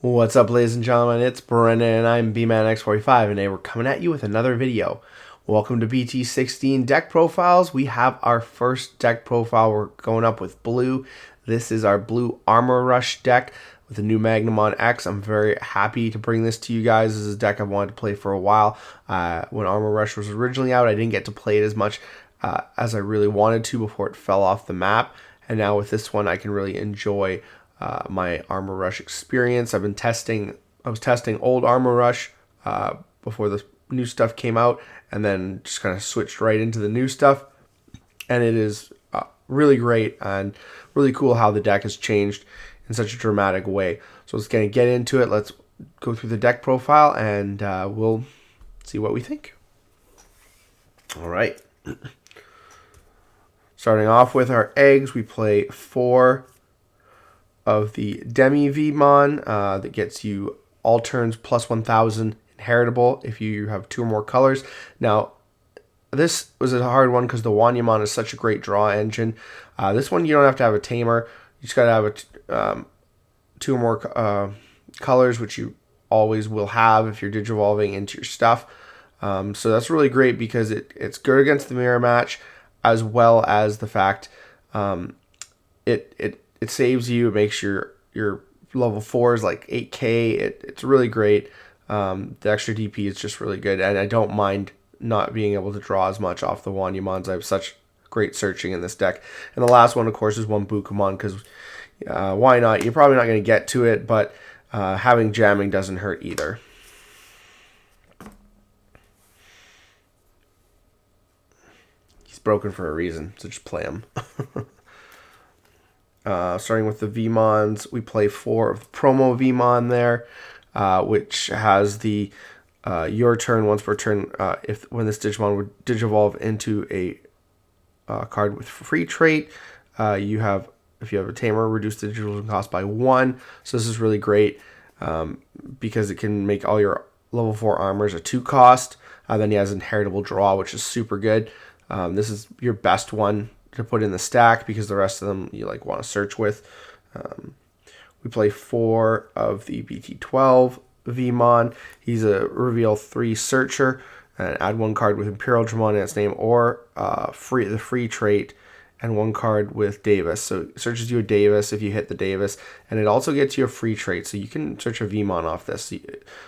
What's up, ladies and gentlemen? It's Brendan and I'm BManX45, and today we're coming at you with another video. Welcome to BT16 Deck Profiles. We have our first deck profile. We're going up with blue. This is our blue Armor Rush deck with the new Magnamon X. I'm very happy to bring this to you guys. This is a deck I've wanted to play for a while. When Armor Rush was originally out, I didn't get to play it as much as I really wanted to before it fell off the map. And now with this one, I can really enjoy my Armor Rush experience. I was testing old Armor Rush before the new stuff came out, and then just kind of switched right into the new stuff. And it is really great and really cool how the deck has changed in such a dramatic way. So let's get into it. Let's go through the deck profile, and we'll see what we think. All right. Starting off with our eggs, we play 4 of the Digimon that gets you all turns plus 1,000 inheritable if you have 2 or more colors. Now, this was a hard one because the Magnamon is such a great draw engine. This one, you don't have to have a tamer. You just got to have 2 or more colors, which you always will have if you're digivolving into your stuff. So that's really great because it's good against the mirror match, as well as the fact it saves you. It makes your level 4s like 8k. It's really great. The extra DP is just really good, and I don't mind not being able to draw as much off the Wanyamons. I have such great searching in this deck. And the last one, of course, is one Bukamon, because why not? You're probably not going to get to it, but having jamming doesn't hurt either. He's broken for a reason, so just play him. Starting with the Vmons, we play 4 of the promo Vmon there, which has the your turn once per turn. When this Digimon would digivolve into a card with free trait, if you have a tamer, reduce the digivolution cost by 1. So this is really great because it can make all your level 4 armors a 2 cost. Then he has inheritable draw, which is super good. This is your best one to put in the stack because the rest of them you want to search with. We play 4 of the BT12 Vmon. He's a reveal 3 searcher, and add 1 card with Imperial Dramon in its name, or the free trait, and 1 card with Davis. So it searches you a Davis if you hit the Davis, and it also gets you a free trait, so you can search a Vmon off this.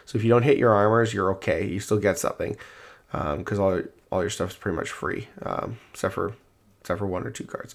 So if you don't hit your armors, you're okay. You still get something because all your stuff is pretty much free, except for 1 or 2 cards.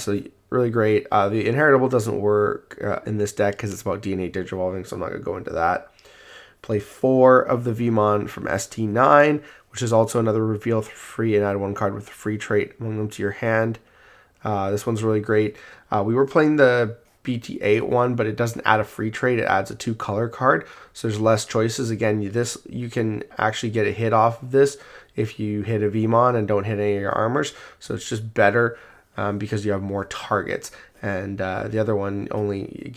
So really great. The inheritable doesn't work in this deck because it's about DNA digivolving, so I'm not going to go into that. Play 4 of the Vmon from ST9, which is also another reveal free, and add 1 card with a free trait among them to your hand. This one's really great. We were playing the BT8 one, but it doesn't add a free trait. It adds a 2 color card, so there's less choices. Again, you can actually get a hit off of this if you hit a Vmon and don't hit any of your armors. So it's just better because you have more targets. And the other one only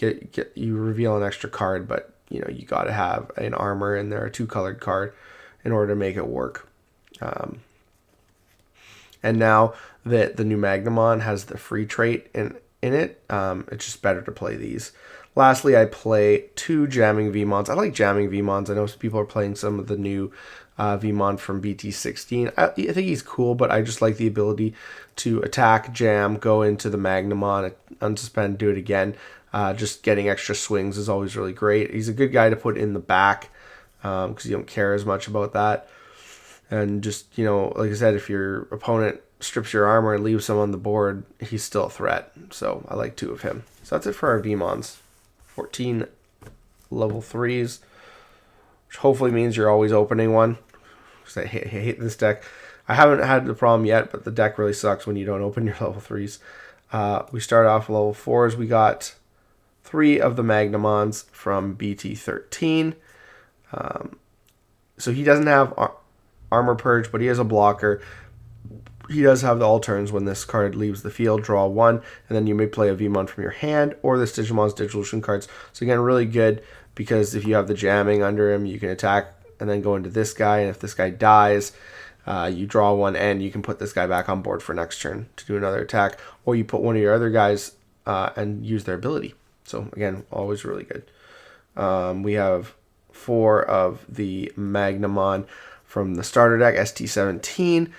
you reveal an extra card, but you got to have an armor in there, a 2 colored card, in order to make it work. And now that the new Magnamon has the free trait in it, it's just better to play these. Lastly, I play 2 jamming Vmons. I like jamming Vmons. I know some people are playing some of the new Vmon from BT16. I think he's cool, but I just like the ability to attack, jam, go into the Magnamon, unsuspend, do it again. Just getting extra swings is always really great. He's a good guy to put in the back because you don't care as much about that. And just, like I said, if your opponent strips your armor and leaves some on the board, he's still a threat. So I like 2 of him. So that's it for our Vmons. 14 level 3s, which hopefully means you're always opening one. Because I hate this deck. I haven't had the problem yet, but the deck really sucks when you don't open your level 3s. We start off with level 4s. We got 3 of the Magnamons from BT13. So he doesn't have Armor Purge, but he has a blocker. He does have the all turns when this card leaves the field, draw 1, and then you may play a Vmon from your hand or this Digimon's Digivolution cards. So again, really good because if you have the jamming under him, you can attack and then go into this guy, and if this guy dies, you draw 1 and you can put this guy back on board for next turn to do another attack, or you put one of your other guys and use their ability. So again, always really good. We have 4 of the Magnamon from the starter deck, ST17.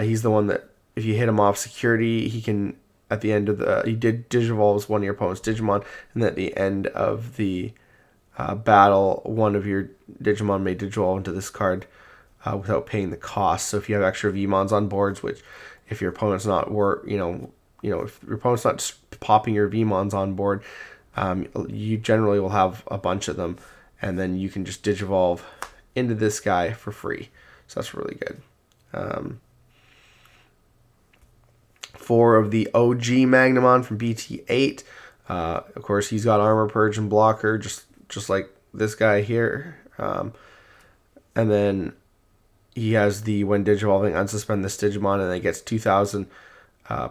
He's the one that, if you hit him off security, he can, at the end of the, he digivolves one of your opponent's Digimon, and at the end of the battle, one of your Digimon may digivolve into this card without paying the cost. So if you have extra Vmons on boards, which if your opponent's not if your opponent's not just popping your Vmons on board, you generally will have a bunch of them, and then you can just digivolve into this guy for free. So that's really good. 4 of the OG Magnamon from BT8. Of course, he's got Armor Purge and Blocker, just like this guy here. And then he has the, when digivolving, unsuspend this Digimon, and then it gets 2,000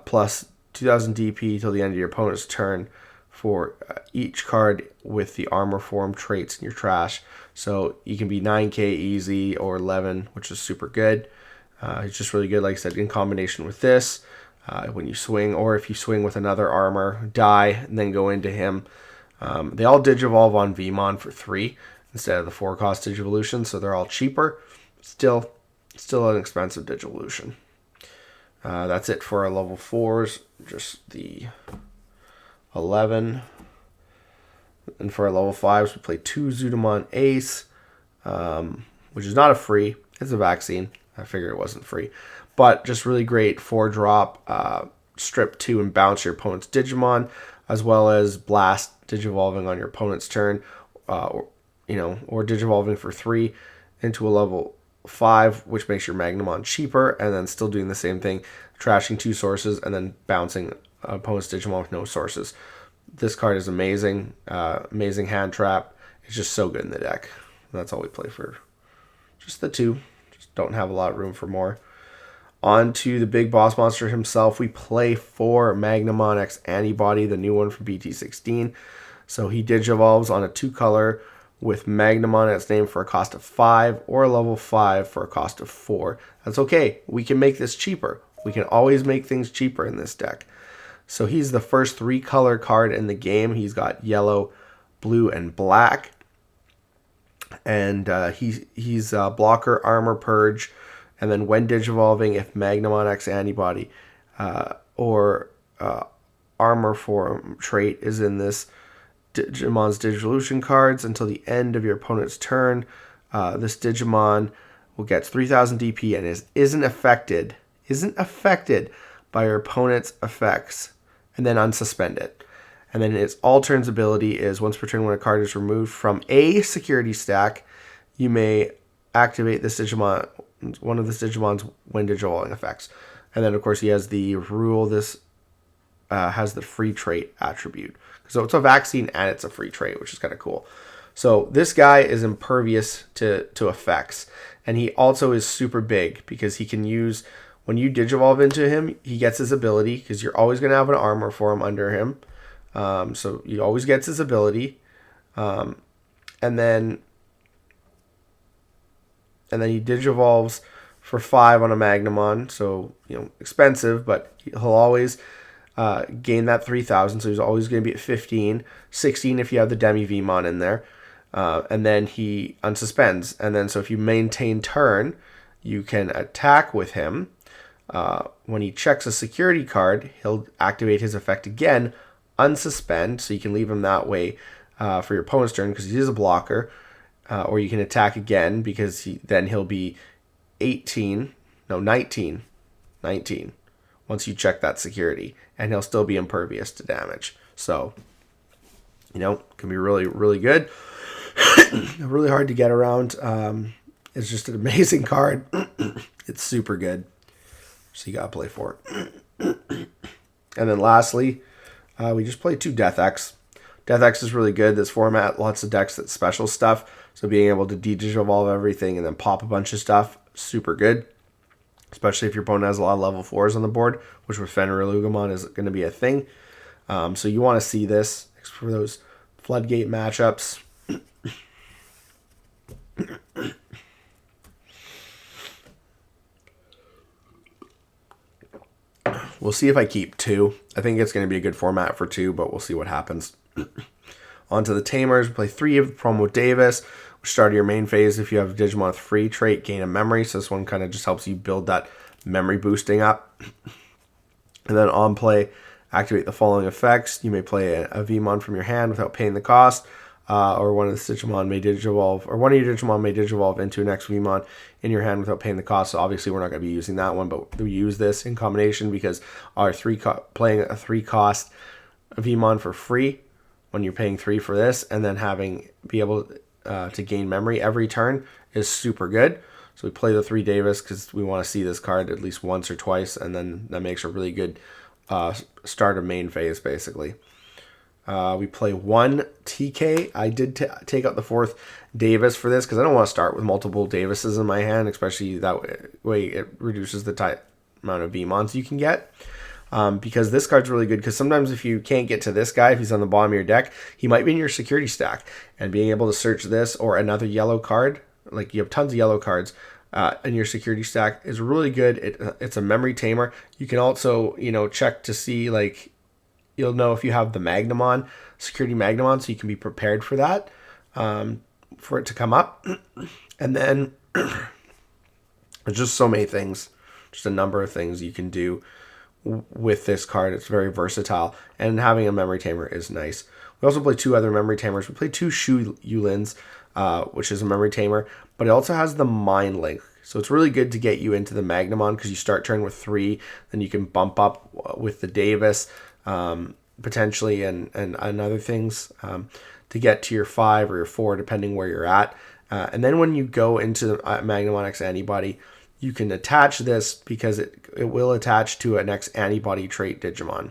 plus 2,000 DP till the end of your opponent's turn for each card with the armor form traits in your trash. So you can be 9k easy or 11, which is super good. It's just really good, like I said, in combination with this. When you swing, or if you swing with another armor, die, and then go into him. They all digivolve on Vmon for 3 instead of the 4 cost Digivolution, so they're all cheaper. Still an expensive Digivolution. That's it for our level 4s, just the 11. And for our level 5s, we play 2 Zudamon Ace, which is not a free. It's a vaccine. I figured it wasn't free. But just really great 4-drop, strip 2 and bounce your opponent's Digimon, as well as blast digivolving on your opponent's turn, or digivolving for 3 into a level 5, which makes your Magnamon cheaper, and then still doing the same thing, trashing 2 sources and then bouncing opponent's Digimon with no sources. This card is amazing, amazing hand trap. It's just so good in the deck. And that's all we play for, just the 2. Just don't have a lot of room for more. On to the big boss monster himself. We play 4 Magnamon X-Antibody, the new one from BT16. So he digivolves on a 2-color with Magnamon at its name for a cost of 5, or a level 5 for a cost of 4. That's okay. We can make this cheaper. We can always make things cheaper in this deck. So he's the first 3-color card in the game. He's got yellow, blue, and black. And he's Blocker, Armor Purge. And then when digivolving, if Magnamon X-Antibody or Armor Form trait is in this Digimon's Digivolution cards until the end of your opponent's turn, this Digimon will get 3,000 DP and isn't affected by your opponent's effects, and then unsuspend it. And then its all turns ability is, once per turn when a card is removed from a security stack, you may activate this Digimon, one of this Digimon's when digivolving effects. And then of course he has the rule, this has the free trait attribute. So it's a vaccine and it's a free trait, which is kind of cool. So this guy is impervious to effects. And he also is super big because he can use, when you digivolve into him, he gets his ability, because you're always going to have an armor form under him. So he always gets his ability. And then he digivolves for 5 on a Magnamon. So, expensive, but he'll always gain that 3,000. So he's always going to be at 15, 16 if you have the Demi Vmon in there. And then he unsuspends. And then so if you maintain turn, you can attack with him. When he checks a security card, he'll activate his effect again, unsuspend, so you can leave him that way for your opponent's turn because he is a blocker. Or you can attack again because he'll be 19 once you check that security, and he'll still be impervious to damage. So, can be really, really good. Really hard to get around. It's just an amazing card. It's super good. So you gotta play for it. And then lastly, we just play 2 Death X. Death X is really good. This format, lots of decks that special stuff. So being able to digivolve everything and then pop a bunch of stuff, super good. Especially if your opponent has a lot of level 4s on the board, which with Fenrir is going to be a thing. So you want to see this for those floodgate matchups. We'll see if I keep 2. I think it's going to be a good format for 2, but we'll see what happens. Onto the Tamers, we play 3 of the Promo Davis, which start of your main phase. If you have a Digimon with free trait, gain a memory. So this one kind of just helps you build that memory boosting up. And then on play, activate the following effects. You may play a Vmon from your hand without paying the cost, or one of the Digimon may Digivolve, or one of your Digimon may Digivolve into an X Vmon in your hand without paying the cost. So obviously we're not going to be using that one, but we use this in combination because our playing a 3-cost Vmon for free when you're paying 3 for this, and then be able to gain memory every turn is super good. So we play the 3 Davis because we want to see this card at least once or twice, and then that makes a really good start of main phase, basically. We play 1 TK. I did take out the 4th Davis for this because I don't want to start with multiple Davises in my hand, especially that way it reduces the amount of Vmons you can get. Because this card's really good, because sometimes if you can't get to this guy, if he's on the bottom of your deck, he might be in your security stack, and being able to search this or another yellow card, like you have tons of yellow cards in your security stack, is really good. It's a memory tamer. You can also, check to see, like, you'll know if you have the Magnamon, security Magnamon, so you can be prepared for that, for it to come up. And then there's just so many things, just a number of things you can do with this card. It's very versatile, and having a memory tamer is nice. We also play 2 other memory tamers. We play 2 Shu Yulins, which is a memory tamer, but it also has the Mind Link. So it's really good to get you into the Magnamon because you start turn with 3, then you can bump up with the Davis, potentially, and other things, to get to your 5 or your 4, depending where you're at. And then when you go into the Magnamon X-Antibody, you can attach this because it will attach to an X-Antibody trait Digimon.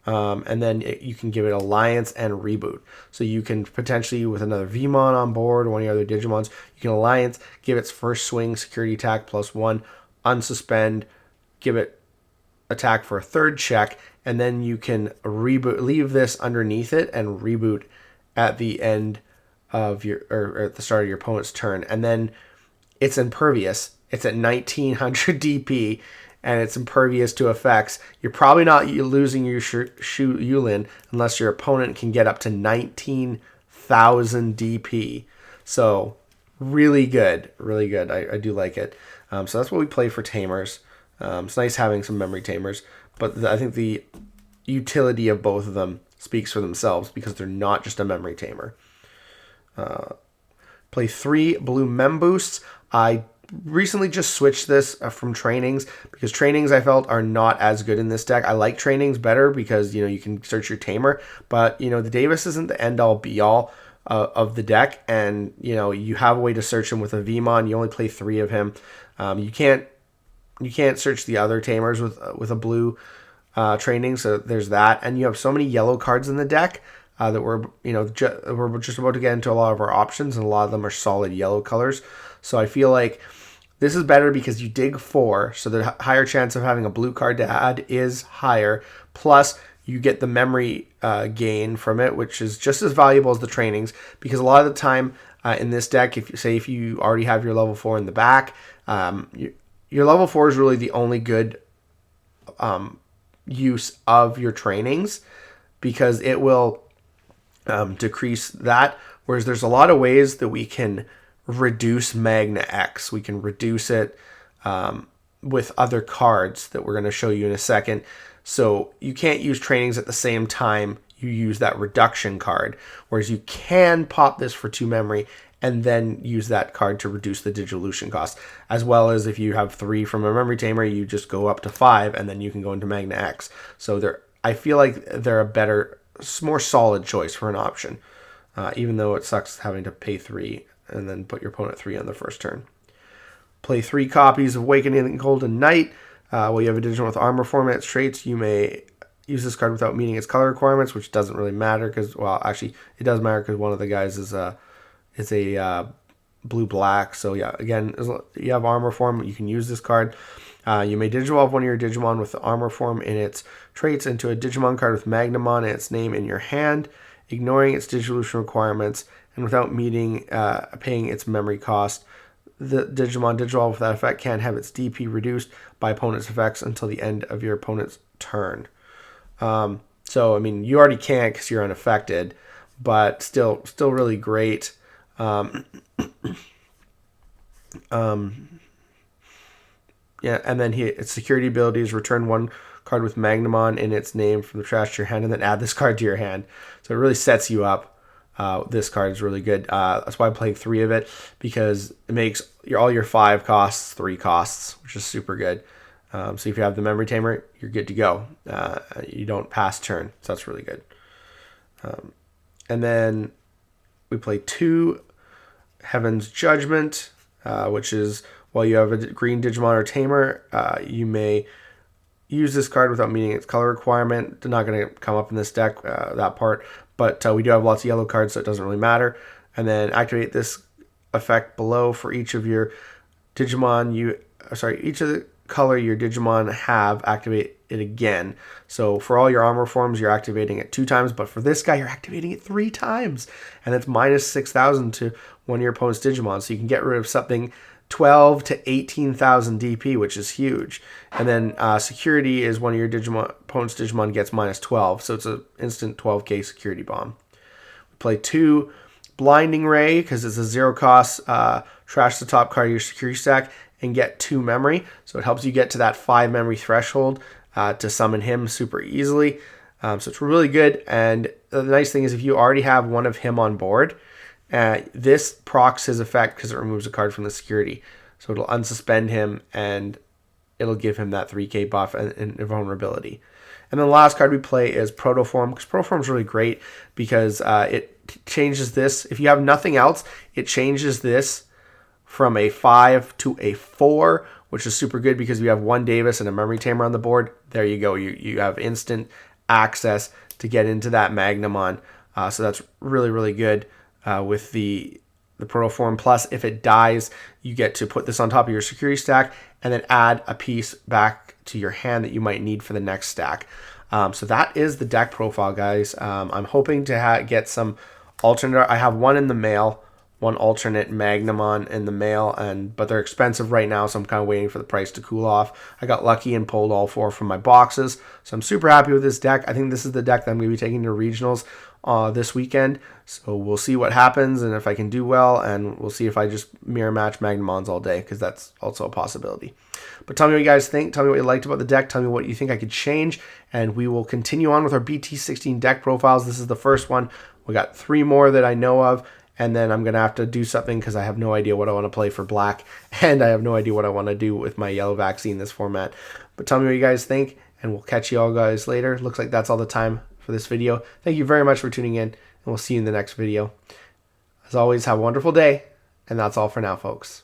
And then you can give it Alliance and Reboot. So you can potentially, with another Vmon on board or one of your other Digimons, you can Alliance, give its first swing security attack +1, unsuspend, give it attack for a 3rd check, and then you can reboot, leave this underneath it and reboot at the end of or at the start of your opponent's turn. And then it's impervious. It's at 1900 DP, and it's impervious to effects. You're probably not losing your Shu Yulin unless your opponent can get up to 19,000 DP. So really good, really good. I do like it. So that's what we play for Tamers. It's nice having some memory tamers, but I think the utility of both of them speaks for themselves because they're not just a memory tamer. Play 3 blue mem boosts. I recently just switched this from trainings because trainings I felt are not as good in this deck. I like trainings better because you can search your tamer, but the Davis isn't the end all be all of the deck, and you have a way to search him with a Vmon. You only play 3 of him. You can't search the other tamers with a blue training, so there's that. And you have so many yellow cards in the deck that we're just about to get into a lot of our options, and a lot of them are solid yellow colors. So I feel like this is better because you dig 4, so the higher chance of having a blue card to add is higher. Plus, you get the memory gain from it, which is just as valuable as the trainings, because a lot of the time in this deck, if you already have your level 4 in the back, your level 4 is really the only good use of your trainings, because it will decrease that. Whereas there's a lot of ways that we can reduce Magna X. We can reduce it with other cards that we're going to show you in a second. So you can't use trainings at the same time you use that reduction card, whereas you can pop this for 2 memory and then use that card to reduce the Digivolution cost. As well as if you have 3 from a memory tamer, you just go up to 5 and then you can go into Magna X. So I feel like they're a better, more solid choice for an option, even though it sucks having to pay 3 and then put your opponent 3 on the first turn. Play 3 copies of Awakening Golden Knight. While you have a Digimon with armor format traits, you may use this card without meeting its color requirements, which doesn't really matter because, well, actually, it does matter because one of the guys is a blue-black. So, yeah, again, you have armor form, you can use this card. You may Digivolve one of your Digimon with the armor form in its traits into a Digimon card with Magnamon and its name in your hand, ignoring its Digivolution requirements, and without paying its memory cost. The Digimon Digivolve with that effect can't have its DP reduced by opponent's effects until the end of your opponent's turn. So, I mean, you already can't because you're unaffected, but still really great. Yeah, and then its security ability is return one card with Magnamon in its name from the trash to your hand, and then add this card to your hand. So it really sets you up. This card is really good. That's why I'm playing 3 of it, because it makes all your 5 costs 3 costs, which is super good. So if you have the Memory Tamer, you're good to go. You don't pass turn, so that's really good. And then we play 2 Heaven's Judgment, which is while you have a green Digimon or Tamer, you may use this card without meeting its color requirement. They're not going to come up in this deck, that part, but we do have lots of yellow cards, so it doesn't really matter. And then activate this effect below for each of your Digimon. Each of the color your Digimon have, activate it again. So for all your armor forms, you're activating it 2 times, but for this guy, you're activating it 3 times, and it's minus 6,000 to one of your opponent's Digimon. So you can get rid of something 12 to 18,000 DP, which is huge. And then security is one of your opponent's Digimon gets minus 12, so it's an instant 12k security bomb. We play 2 Blinding Ray, because it's a 0 cost, trash the top card of your security stack and get 2 memory. So it helps you get to that 5 memory threshold to summon him super easily. So it's really good. And the nice thing is if you already have one of him on board, this procs his effect because it removes a card from the security. So it'll unsuspend him and it'll give him that 3k buff and vulnerability. And then the last card we play is Protoform, because Protoform is really great because it changes this. If you have nothing else, it changes this from a 5 to a 4, which is super good because you have 1 Davis and a Memory Tamer on the board. There you go. You have instant access to get into that Magnamon. So that's really, really good. With the Protoform. Plus, if it dies, you get to put this on top of your security stack and then add a piece back to your hand that you might need for the next stack. So that is the deck profile, guys. I'm hoping to get some alternate. I have one in the mail, one alternate Magnamon in the mail, but they're expensive right now, so I'm kind of waiting for the price to cool off. I got lucky and pulled all 4 from my boxes, so I'm super happy with this deck. I think this is the deck that I'm going to be taking to regionals this weekend, so we'll see what happens and if I can do well, and we'll see if I just mirror match Magnamons all day, because that's also a possibility. But tell me what you guys think. Tell me what you liked about the deck. Tell me what you think I could change, and we will continue on with our BT16 deck profiles. This is the first one. We got 3 more that I know of, and then I'm going to have to do something because I have no idea what I want to play for black, and I have no idea what I want to do with my yellow vaccine this format. But tell me what you guys think, and we'll catch you all guys later. Looks like that's all the time for this video. Thank you very much for tuning in, and we'll see you in the next video. As always, have a wonderful day, and that's all for now, folks.